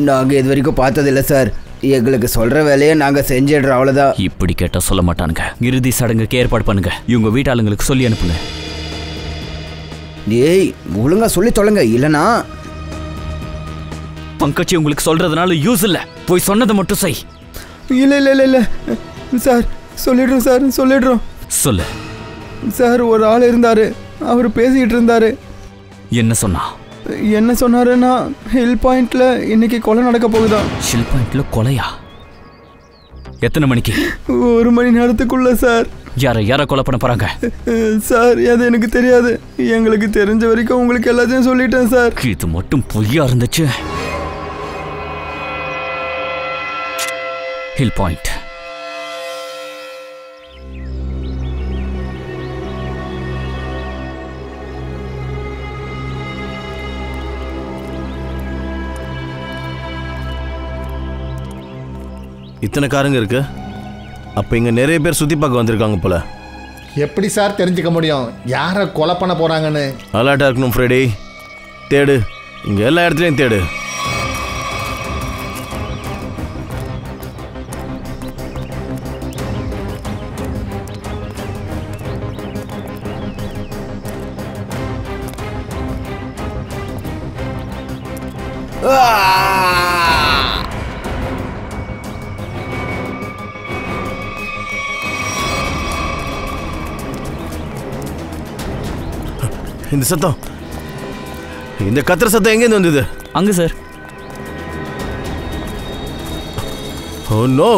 நாங்கள் இது வரைக்கும் பார்த்ததில்லை சார். எங்களுக்கு சொல்கிற வேலையை நாங்கள் செஞ்சிடுறோம், அவ்வளோதான். இப்படி கேட்டால் சொல்ல மாட்டானுங்க. இறுதி சடங்குக்கு ஏற்பாடு பண்ணுங்க. இவங்க வீட்டாளுங்களுக்கு சொல்லி அனுப்புங்க. ஏய், ஒழுங்கா சொல்லி தொலைங்க, இல்லைனா பங்கச்சி உங்களுக்கு சொல்றதுனால யூஸ் இல்லை. போய் சொன்னதை மட்டும் செய். இல்லை இல்லை இல்லை இல்லை சார், சொல்லிடுறோம் சார், சொல்லிடுறோம். சொல்லு சார். ஒரு ஆள் இருந்தார், அவர் பேசிக்கிட்டு இருந்தார். என்ன சொன்னா? என்ன சொன்னாருன்னா, ஹில் பாயிண்ட்ல இன்னைக்கு கொலை நடக்க போகுதான். ஹில் பாயிண்ட்ல கொலையா? எத்தனை மணிக்கு? 1 மணி நேரத்துக்குள்ள சார். யாரை கொலை பண்ண போறாங்க? சார், அது எனக்கு தெரியாது. எங்களுக்கு தெரிஞ்ச வரைக்கும் உங்களுக்கு எல்லாத்தையும் சொல்லிட்டேன் சார். இது மட்டும் பொய்யா இருந்துச்சு. Hill point. இத்தனை காருங்க இருக்கு. அப்போ இங்கே நிறைய பேர் சுற்றி பார்க்க வந்திருக்காங்க போல. எப்படி சார் தெரிஞ்சுக்க முடியும் யாரை கொலை பண்ண போறாங்கன்னு? அலர்ட்டாக இருக்கணும் ஃப்ரெடி. தேடு, இங்கே எல்லா இடத்துலையும் தேடு. இந்த சத்தம், இந்த கத்திர சத்தம் எங்கேருந்து வந்தது? அங்க சார். Oh no.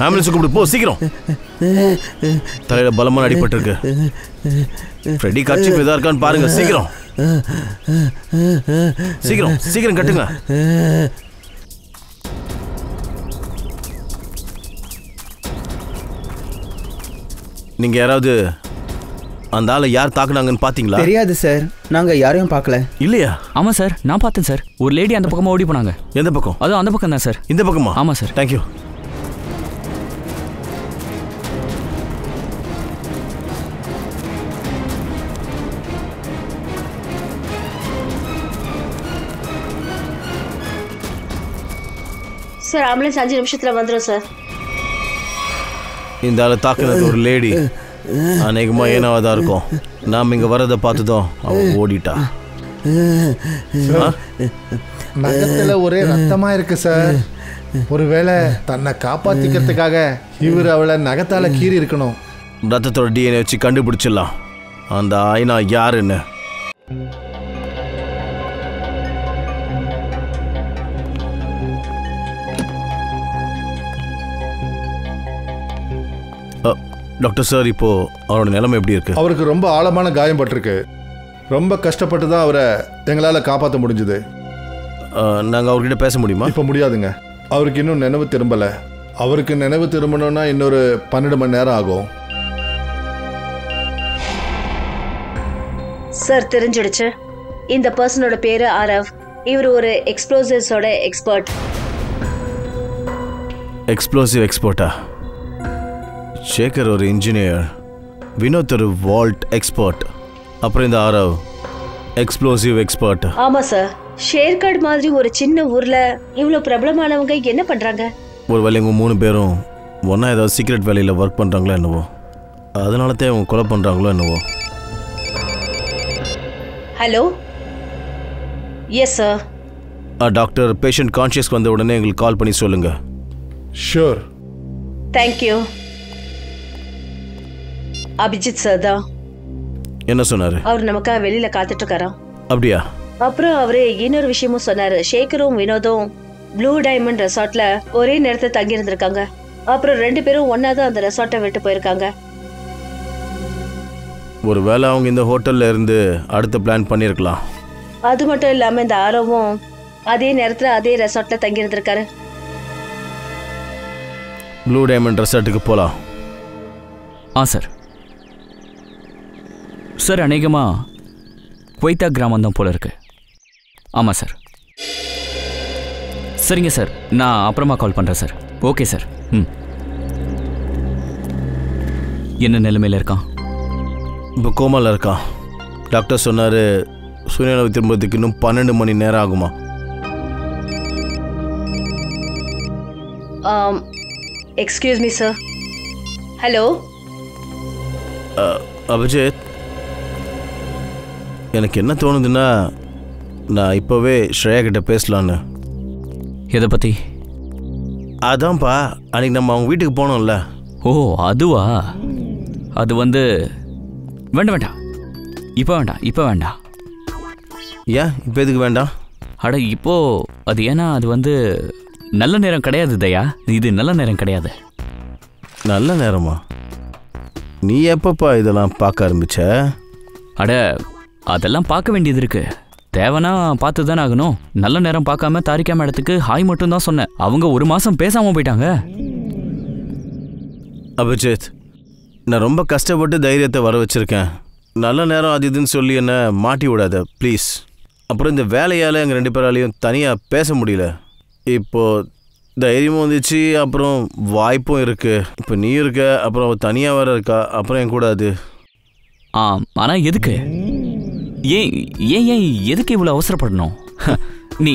ஆம்புலன்ஸ் கூப்பிடு போ சீக்கிரம். தலையில பலமான அடிபட்டிருக்கு. ஃப்ரெடி கர்ச்சீஃப் ஏதா இருக்கான்னு பாருங்க சீக்கிரம். சீக்கிரம் சீக்கிரம் கட்டுங்க. நீங்க யாராவது அந்த ஆளை யார் தாக்குனாங்கன்னு பாத்தீங்களா? தெரியாது சார், நாங்க யாரையும் பார்க்கல. இல்லையா? ஆமா சார், நான் பார்த்தேன் சார். ஒரு லேடி அந்த பக்கமா ஓடி போனாங்க. எந்த பக்கம்? அது அந்த பக்கம் தான் சார். இந்த பக்கமா? ஆமா சார். தேங்க்யூ. சார், ஆம்புலன்ஸ் 5 நிமிஷத்துல வந்துடும் சார். இந்த ஆளை தாக்குனது ஒரு லேடி. அநேகமா ஏனாவதா இருக்கும். நாம் இங்க வரதை பார்த்துதோம் அவ ஓடிட்டா. நகத்துல ஒரே ரத்தமா இருக்கு சார். ஒருவேளை தன்னை காப்பாத்திக்கிறதுக்காக இவர் அவளை நகத்தால கீறி இருக்கணும். ரத்தத்தோட டிஎன்ஏ வச்சு கண்டுபிடிச்சிடலாம் அந்த ஆயினா யாருன்னு. டாக்டர் சார், இப்போ அவரோட நிலைமை எப்படி இருக்கு? அவருக்கு ரொம்ப ஆழமான காயம் பட்டிருக்கு. ரொம்ப கஷ்டப்பட்டு தான் அவரை எங்களால் காப்பாற்ற முடிஞ்சுது. நாங்கள் அவர்கிட்ட பேச முடியுமா? இப்போ முடியாதுங்க. அவருக்கு இன்னும் நினைவு திரும்பலை. அவருக்கு நினைவு திரும்பணும்னா இன்னொரு 12 மணி நேரம் ஆகும். சார் தெரிஞ்சிடுச்சு. இந்த பர்சனோட பேரு ஆரவ். இவர் ஒரு எக்ஸ்ப்ளோசிவ்ஸோட எக்ஸ்பர்ட். எக்ஸ்ப்ளோசிவ் எக்ஸ்பர்ட்டா? சேகர் ஒரு இன்ஜினியர், வினோத் ஒரு வால்ட் எக்ஸ்பர்ட், அப்புறம் இந்த ஆரவ் எக்ஸ்ப்ளோசிவ் எக்ஸ்பர்ட். ஆமா சார். ஷேர்காட் மாதிரி ஒரு சின்ன ஊர்ல இவ்வளவு பிரபலமானவங்க என்ன பண்றாங்க? ஒருவேளை இவங்க 3 பேரும் ஒன்றா ஏதாவது சீக்ரெட் வேலையில் ஒர்க் பண்ணுறாங்களோ என்னவோ, அதனால தான் இவங்க கொலை பண்ணுறாங்களோ என்னவோ. Hello. Yes sir. Doctor, patient கான்ஷியஸ்க்கு வந்த உடனே எங்களுக்கு கால் பண்ணி சொல்லுங்க. ஷூர். தேங்க்யூ. அபிஜித் சார் தான். என்ன சொன்னாரு? அவர் நமக்காக வெளியில காத்துட்டு இருக்காராம். அப்படியா? அப்புறம் அவரு இன்னொரு விஷயமும் சொன்னாரு. ஷேகரும் வினோதும் ப்ளூ டைமண்ட் ரெசார்ட்ல ஒரே நேரத்தை தங்கி இருந்திருக்காங்க. அப்புறம் 2 பேரும் ஒன்னாதான் அந்த ரெசார்ட்டை விட்டு போயிருக்காங்க. ஒருவேளை அவங்க இந்த ஹோட்டல்ல இருந்து அடுத்த பிளான் பண்ணியிருக்கலாம். அது மட்டும் இல்லாம இந்த ஆரவும் அதே நேரத்துல அதே ரெசார்ட்ல தங்கி இருந்திருக்காரு. ப்ளூ டைமண்ட் ரெசார்ட்டுக்கு போகலாம். சார். சார் அநேகமா குவைத்தா கிராமம் தான் போல இருக்கு. ஆமாம் சார். சரிங்க சார், நான் அப்புறமா கால் பண்ணுறேன் சார். Okay sir. என்ன நிலைமையில் இருக்கான்? இப்போ கோமாவில் இருக்கான். டாக்டர் சொன்னார் சுயநலவு திரும்புறதுக்கு இன்னும் 12 மணி நேரம் ஆகுமா? Excuse me sir. Hello. Abhijit, எனக்கு என்ன தோணுதுன்னா நான் இப்போவே ஸ்ரேயா கிட்ட பேசலான்னு. எதை பற்றி? அதான்ப்பா, அன்றைக்கி நம்ம அவங்க வீட்டுக்கு போனோம்ல. ஓ அதுவா? அது வேண்டாம் வேண்டாம், இப்போ வேண்டாம், இப்போ வேண்டாம். ஏன் இப்போ எதுக்கு வேண்டாம்? அட இப்போ அது ஏன்னா அது நல்ல நேரம் கிடையாது தயா. இது நல்ல நேரம் கிடையாது. நல்ல நேரமா? நீ எப்பப்பா இதெல்லாம் பார்க்க ஆரம்பிச்ச? அட அதெல்லாம் பார்க்க வேண்டியது இருக்கு. தேவைன்னா பார்த்து தானே ஆகணும். நல்ல நேரம் பார்க்காம தாரிகா மேடத்துக்கு ஹாய் மட்டும் தான் சொன்னேன். அவங்க 1 மாதம் பேசாமல் போயிட்டாங்க. அபிஜித், நான் ரொம்ப கஷ்டப்பட்டு தைரியத்தை வர வச்சுருக்கேன். நல்ல நேரம் அது இதுன்னு சொல்லி என்ன மாட்டி விடாத ப்ளீஸ். அப்புறம் இந்த வேலையால் எங்கள் 2 பேராலையும் தனியாக பேச முடியல. இப்போது தைரியமும் வந்துச்சு, அப்புறம் வாய்ப்பும் இருக்குது. இப்போ நீ இருக்க, அப்புறம் அவள் தனியாக வேற இருக்கா, அப்புறம் என் கூட அது. ஆனால் எதுக்கு? ஏன் ஏன் ஏன் எதுக்கு இவ்வளோ அவசரப்படணும்? நீ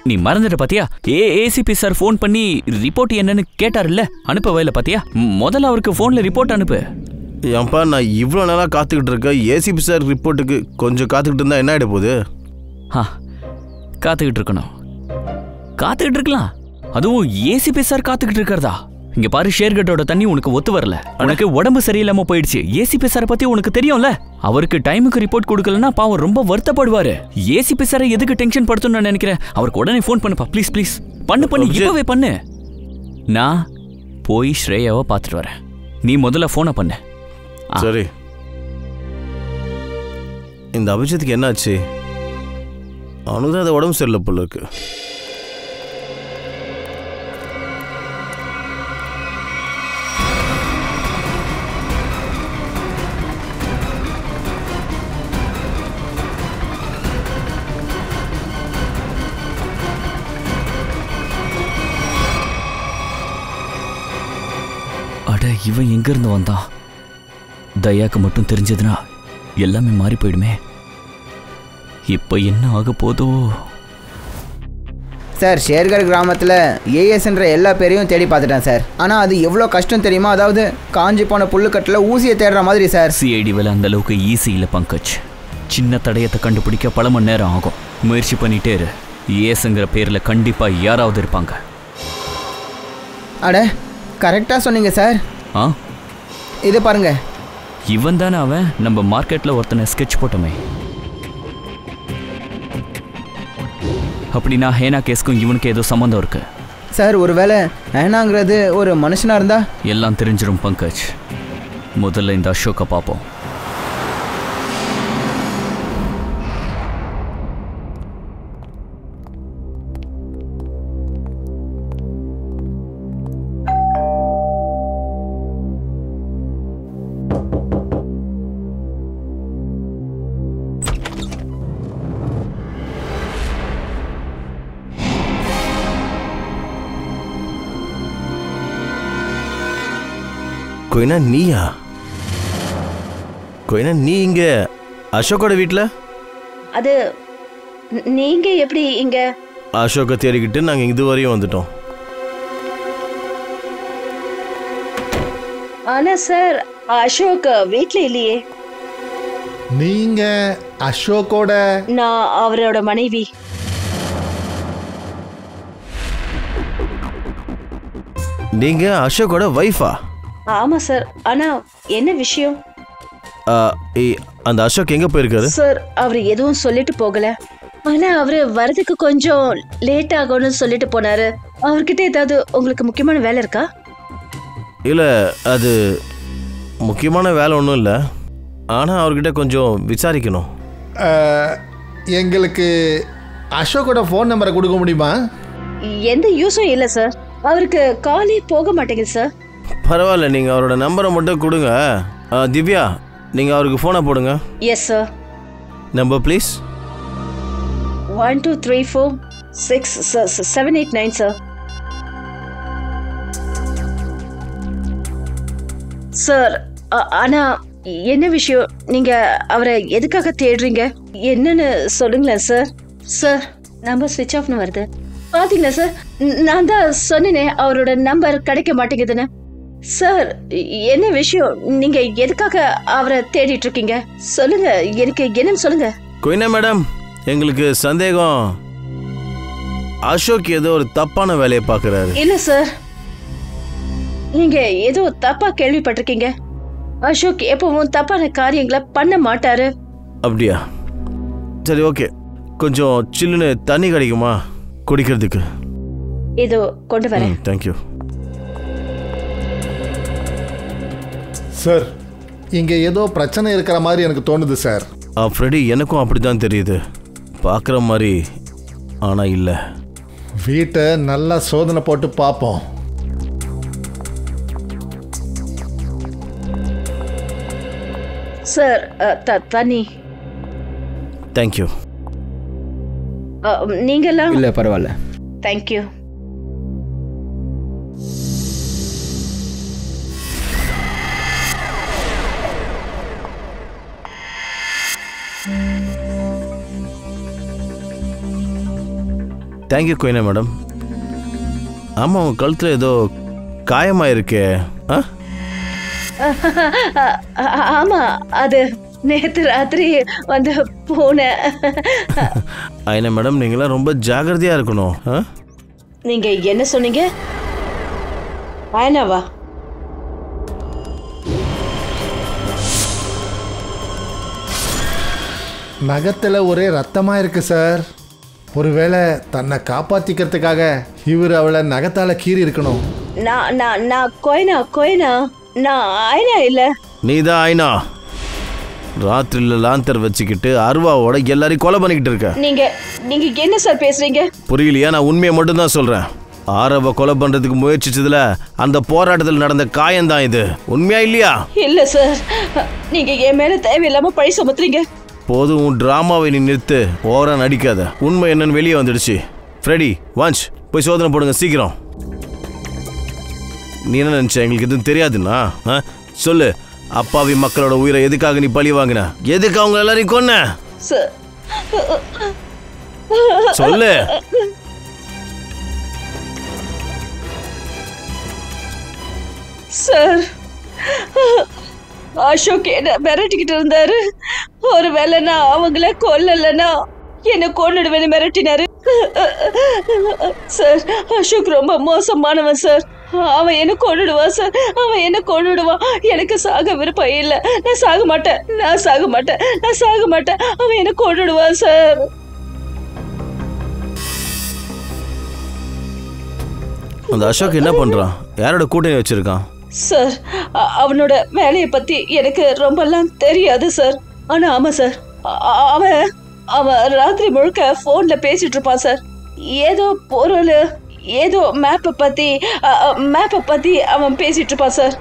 நீ மறந்துட்ட பாத்தியா? ஏசிபி சார் ஃபோன் பண்ணி ரிப்போர்ட் என்னன்னு கேட்டார்ல, அனுப்ப வேலை பாத்தியா? முதல்ல அவருக்கு ஃபோனில் ரிப்போர்ட் அனுப்பு. ஏன்பா நான் இவ்வளோ நாளாக காத்துக்கிட்டு இருக்கேன். ஏசிபி சார் ரிப்போர்ட்டுக்கு கொஞ்சம் காத்துக்கிட்டு இருந்தால் என்ன ஆகிட போகுது? காத்துக்கிட்டு இருக்கணும். காத்துக்கிட்டு இருக்கலாம். அதுவும் ஏசிபி சார் காத்துக்கிட்டு இருக்கிறதா? இங்க பாரு, ஷேர்கட்டோட தண்ணி உனக்கு ஒத்து வரல. உனக்கு உடம்பு சரியில்லாம போயிடுச்சு. ஏசிபி சாரை பத்தி உனக்கு தெரியும்ல. அவருக்கு டைமுக்கு ரிப்போர்ட் கொடுக்கலன்னா பாவம் ரொம்ப வருத்தப்படுவாரு. ஏசிபி சாரை எதுக்கு டென்ஷன் படுத்தணும்னு நான் நினைக்கிறேன். அவருக்கு உடனே ஃபோன் பண்ணுப்பா ப்ளீஸ் ப்ளீஸ். பண்ணு இப்பவே பண்ணு. நான் போய் ஸ்ரேயாவை பார்த்துட்டு வரேன். நீ முதல்ல ஃபோனை பண்ணு. சரி. இந்த அபிஜித்துக்கு என்னாச்சு? அவனுக்கு அது உடம்பு சரியில்லை போல இருக்கு. இவன் எங்க இருந்து வந்தான்? தயாக்கு மட்டும் தெரிஞ்சதுன்னா எல்லாமே மாறி போயிடுமே. இப்ப என்ன ஆக போதோ? சார், ஷேர்கர் கிராமத்தில் ஏஎஸ்ன்ற எல்லா பேரையும் தேடி பார்த்துட்டேன் சார். ஆனால் அது எவ்வளோ கஷ்டம் தெரியுமா? அதாவது காஞ்சி போன புல்லுக்கட்டில் ஊசியை தேடுற மாதிரி சார். சிஐடி வேலை அந்த அளவுக்கு ஈஸி இல்லை பங்கஜ். சின்ன தடயத்தை கண்டுபிடிக்க பல மணி நேரம் ஆகும். முயற்சி பண்ணிட்டே இரு. ஏஎஸ்ங்கிற பேரில் கண்டிப்பாக யாராவது இருப்பாங்க. அட கரெக்டாக சொன்னீங்க சார். இது பாருங்க, இவன் தானே அவன் நம்ம மார்க்கெட்டில் ஒருத்தனை ஸ்கெட்ச் போட்டோமே. அப்படின்னா ஹேனா கேஸ்க்கும் இவனுக்கு ஏதோ சம்மந்தம் இருக்கு சார். ஒருவேளை ஹேனாங்கிறது ஒரு மனுஷனா இருந்தா எல்லாம் தெரிஞ்சிடும் பங்கஜ். முதல்ல இந்த அசோக்கை பார்ப்போம். கொய்னா நீயா? கொய்னா நீ இங்க அசோக்கோட வீட்டில்? அது நீங்க எப்படி இங்க? அசோக்கை தேடிக்கிட்டு நாங்கள் இதுவரையும் வந்துட்டோம். ஆனா சார் அசோக் வீட்ல இல்லையே. நீங்க அசோக்கோட? நான் அவரோட மனைவி. நீங்க அசோக்கோட வைஃபா? ஆமா சார். ஆனா என்ன விஷயம்? அந்த அசோக் எங்க போயிருக்காரு? சார் அவர் எதுவும் சொல்லிட்டு போகல. ஆனா அவரு வரதுக்கு கொஞ்சம் லேட் ஆகும்னு சொல்லிட்டு போனாரு. அவர்கிட்ட ஏதாவது உங்களுக்கு முக்கியமான வேலை இருக்கா? இல்ல, அது முக்கியமான வேலை ஒன்றும் இல்லை. ஆனா அவர்கிட்ட கொஞ்சம் விசாரிக்கணும். எங்களுக்கு அசோக்கோட ஃபோன் நம்பரை கொடுக்க முடியுமா? எந்த யூஸும் இல்லை சார். அவருக்கு காலே போக மாட்டேங்குது சார். பரவாயில்ல, நீங்கள் அவரோட நம்பரை மட்டும் கொடுங்க. திவ்யா, நீங்கள் அவருக்கு ஃபோனை போடுங்க. Yes sir. Number please. 1234667789 sir. Sir ஆனா என்ன விஷயம்? நீங்க அவரை எதுக்காக தேடுறீங்க? என்னன்னு சொல்லுங்களேன் சார். சார் நம்பர் ஸ்விட்ச் ஆஃப்னு வருது. பாத்தீங்களா சார்? நான் தான் சொன்னேனே அவரோட நம்பர் கிடைக்க மாட்டேங்குதுன்னு. சார் என்ன விஷயம்? நீங்க எதுக்காக அவரை தேடிட்டு இருக்கீங்க? சொல்லுங்க, எனக்கு என்னன்னு சொல்லுங்க. கொய்னா மேடம், எங்களுக்கு சந்தேகம் அசோக் ஏதோ ஒரு தப்பான வேலையை பார்க்குறாரு. இல்ல சார், நீங்க ஏதோ தப்பா கேள்விப்பட்டிருக்கீங்க. அசோக் எப்பவும் தப்பான காரியங்களை பண்ண மாட்டாரு. அப்படியா? சரி, ஓகே. கொஞ்சம் சில்லுன்னு தண்ணி கிடைக்குமா குடிக்கிறதுக்கு? இதோ கொண்டு வரேன். Thank you sir. இங்கே ஏதோ பிரச்சனை இருக்கிற மாதிரி எனக்கு தோணுது சார். ஃப்ரெடி, எனக்கும் அப்படி தான் தெரியுது. பார்க்குற மாதிரி ஆனால் இல்லை. வீட்டை நல்லா சோதனை போட்டு பார்ப்போம். சார் தண்ணி. தேங்க்யூ. நீங்கெல்லாம்? இல்லை, பரவாயில்ல. தேங்க்யூ. Thank you Koyna madam. ஆமாம், உங்கள் கழுத்தில் ஏதோ காயமாக இருக்கே. ஆமா, அது நேற்று ராத்திரி வந்து போனேன். ஐயா மேடம், நீங்களாம் ரொம்ப ஜாகிரதையாக இருக்கணும். நீங்க என்ன சொன்னீங்க? ஆயனாவா? நகத்தில் ஒரே ரத்தமாக இருக்கு சார். ஒருவேளை தன்னை காப்பாற்றிக்கிறதுக்காக இவர் அவளை நகத்தால் கீறி இருக்கணும். நான் கொய்னா நான் ஆயனா இல்ல. நீதான் ஆயினா. ராத்திரியில் லாந்தர் வச்சுக்கிட்டு அருவாவோட எல்லாரையும் கொலை பண்ணிக்கிட்டு இருக்க. நீங்க என்ன சார் பேசுறீங்க? புரியலையா? நான் உண்மையை மட்டும்தான் சொல்றேன். ஆரவ கொலை பண்றதுக்கு முயற்சிச்சதுல அந்த போராட்டத்தில் நடந்த காயம்தான் இது. உண்மையா இல்லையா? இல்ல சார், நீங்க என் மேல தேவையில்லாம பழி சுமத்துறீங்க. போதும், உன் டிராமாவை நீ நிறுத்து. ஓவரா நடிக்காத. உண்மை என்னன்னு வெளியே வந்துடுச்சு. ஃப்ரெடி, வாஞ்ச், போய் சோதனை போடுங்க சீக்கிரம். நீ என்ன நினைச்ச எங்களுக்கு எதுவும் தெரியாதுன்னா? சொல்லு, அப்பாவி மக்களோட உயிரை எதுக்காக நீ பழி வாங்கின? எதுக்கு அவங்க எல்லாரையும் கொன்ன? சொல்லு. சார், அசோக் என்ன மிரட்டிக்கிட்டு இருந்தாரு. ஒருவேளை நான் அவங்கள கொல்லலைன்னா என்ன கொன்னுடுவேன்னு மிரட்டினாரு. சார், அசோக் ரொம்ப மோசமானவன் சார். அவன் என்ன கொன்னுடுவான் சார். அவன் என்ன கொன்னுடுவான். எனக்கு சாக விருப்பம் இல்லை. நான் சாக மாட்டேன். அவன் என்ன கொன்னுடுவான் சார். அந்த அசோக் என்ன பண்றான்? யாரோட கூட்டணி வச்சிருக்கான்? சார், அவனோட வேலையை பத்தி எனக்கு ரொம்பலாம் தெரியாது சார். ஆனா ஆமா சார், அவன் ராத்திரி முழுக்க போன்ல பேசிட்டு இருப்பான் சார். ஏதோ பொருள், ஏதோ மேப்பை பத்தி அவன் பேசிட்டு இருப்பான் சார்.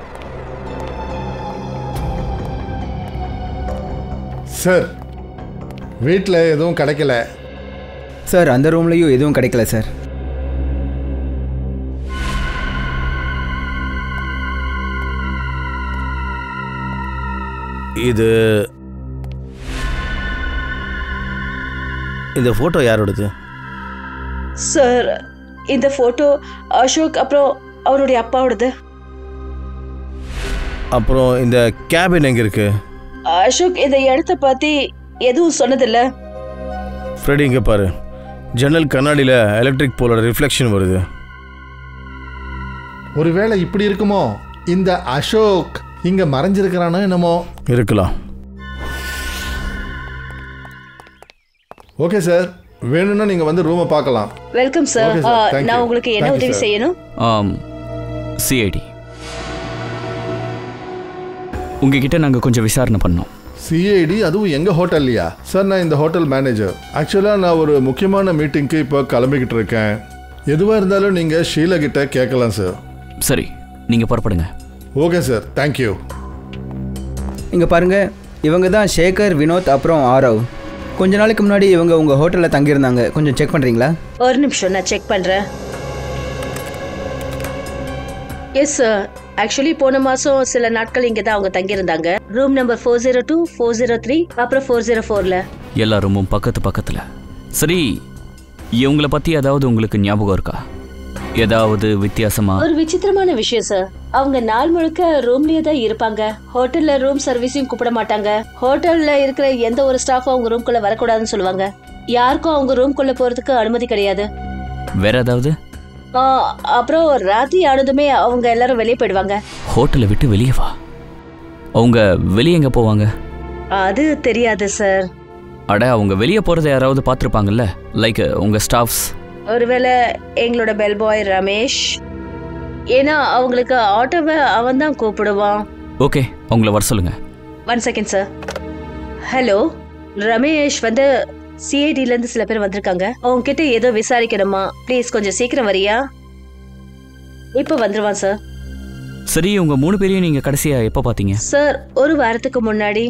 சார், வீட்டில் எதுவும் கிடைக்கல சார். அந்த ரூம்லையும் எதுவும் கிடைக்கல சார். இது இந்த ஃபோட்டோ யாரோடது? சார் இந்த ஃபோட்டோ அசோக் அப்புறம் அவருடைய அப்பாவோடது. அப்புறம் இந்த கேபின் எங்கே இருக்கு? அசோக் இந்த இடத்த பற்றி எதுவும் சொன்னதில்லை. ஃப்ரெடி இங்கே பாரு, ஜன்னல் கண்ணாடியில் எலக்ட்ரிக் போலோட ரிஃப்ளெக்ஷன் வருது. ஒருவேளை இப்படி இருக்குமோ? இந்த அசோக் இங்க மறைஞ்சிருக்கிறானோ என்னமோ. இருக்கலாம். ஓகே சார், வேணும்னா நீங்க வந்து ரூமை பார்க்கலாம். Welcome sir. நான் உங்களுக்கு என்ன உதவி செய்யணும்? சிஐடி உங்ககிட்ட நாங்கள் கொஞ்சம் விசாரணை பண்ணோம். சிஐடி? அதுவும் எங்க ஹோட்டல்லையா? சார் நான் இந்த ஹோட்டல் மேனேஜர். ஆக்சுவலாக நான் ஒரு முக்கியமான மீட்டிங்க்கு இப்போ கிளம்பிக்கிட்டு இருக்கேன். எதுவாக இருந்தாலும் நீங்கள் ஷீலா கிட்ட கேட்கலாம் சார். சரி, நீங்கள் புறப்படுங்க. Okay sir, thank you. இங்கே பாருங்கள், இவங்க தான் சேகர், வினோத் அப்புறம் ஆரவ். கொஞ்ச நாளைக்கு முன்னாடி இவங்க உங்கள் ஹோட்டலில் தங்கியிருந்தாங்க. கொஞ்சம் செக் பண்ணுறீங்களா? ஒரு நிமிஷம், நான் செக் பண்ணுறேன். எஸ் சார், ஆக்சுவலி போன மாதம் சில நாட்கள் இங்கே தான் அவங்க தங்கியிருந்தாங்க. ரூம் நம்பர் 402, 403 அப்புறம் 404ல. எல்லா ரூமும் பக்கத்தில். சரி, இவங்களை பற்றி ஏதாவது உங்களுக்கு ஞாபகம் இருக்கா? ஏதாவது வித்தியாசமா? ஒரு விசித்திரமான விஷயம் சார், அவங்க நாள் முழுக்க ரூம்லயே தான் இருப்பாங்க. ஹோட்டல்ல ரூம் சர்வீஸையும் கூப்பிட மாட்டாங்க. ஹோட்டல்ல இருக்கிற எந்த ஒரு ஸ்டாஃபும் அவங்க ரூம்குள்ள வரக்கூடாதுன்னு சொல்லுவாங்க. யாருக்கும் அவங்க ரூம்குள்ள போறதுக்கு அனுமதி கிடையாது. வேற ஏதாவது? அப்புறம் ராத்திரி ஆனதுமே அவங்க எல்லாரும் வெளியே போயிடுவாங்க. ஹோட்டலை விட்டு வெளியே வா? அவங்க வெளியே எங்க போவாங்க? அது தெரியாது சார். அட, அவங்க வெளியே போறதை யாராவது பார்த்துருப்பாங்கல்ல, லைக் உங்க ஸ்டாஃப்ஸ். ஒருவேளை எங்களோட பெல் பாய் ரமேஷ், ஏன்னா அவங்களுக்கு ஆட்டோவை அவன் தான் கூப்பிடுவான். ஓகே, அவங்கள வர சொல்லுங்க. 1 செகண்ட் சார். ஹலோ, ரமேஷ் வந்து சிஐடிலேருந்து சில பேர் வந்திருக்காங்க. அவங்க கிட்ட ஏதோ விசாரிக்கணுமா? ப்ளீஸ் கொஞ்சம் சீக்கிரம் வரியா? இப்போ வந்துருவான் சார். சரி, உங்க 3 பேரையும் நீங்க கடைசியா எப்போ பார்த்தீங்க? சார், ஒரு வாரத்துக்கு முன்னாடி.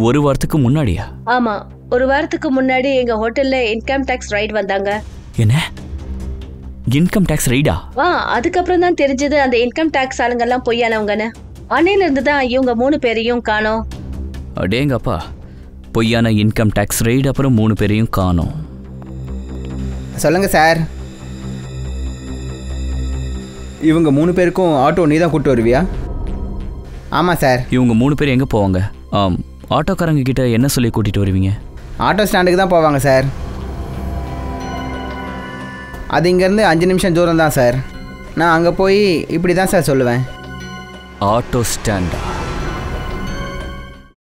ஒரு வாரத்துக்கு முன்னாடியா? ஆமா, ஒரு வாரத்துக்கு முன்னாடி எங்க ஹோட்டல்ல இன்கம் டாக்ஸ் ரைட் வந்தாங்க. என்ன, இன்கம் டாக்ஸ் ரைடா? அதுக்கப்புறம் தான் தெரிஞ்சது அந்த இன்கம் டாக்ஸ் ஆளுங்கெல்லாம் பொய்யானவங்கன்னு. அன்னையில இருந்து தான் இவங்க 3 பேரையும் காணோம். அடேங்கப்பா, பொய்யான இன்கம் டாக்ஸ் ரைடு, அப்புறம் 3 பேரையும் காணோம். சொல்லுங்க சார், இவங்க 3 பேருக்கும் ஆட்டோ நீ தான் கூப்பிட்டு வருவியா? ஆமாம் சார். இவங்க 3 பேர் எங்கே போவாங்க? ஆட்டோக்காரங்க கிட்ட என்ன சொல்லி கூட்டிகிட்டு வருவீங்க? ஆட்டோ ஸ்டாண்டுக்கு தான் போவாங்க சார். அது இங்கேருந்து 5 நிமிஷம் தூரம் தான் சார். நான் அங்கே போய் இப்படி தான் சார் சொல்லுவேன். ஆட்டோ ஸ்டாண்டா?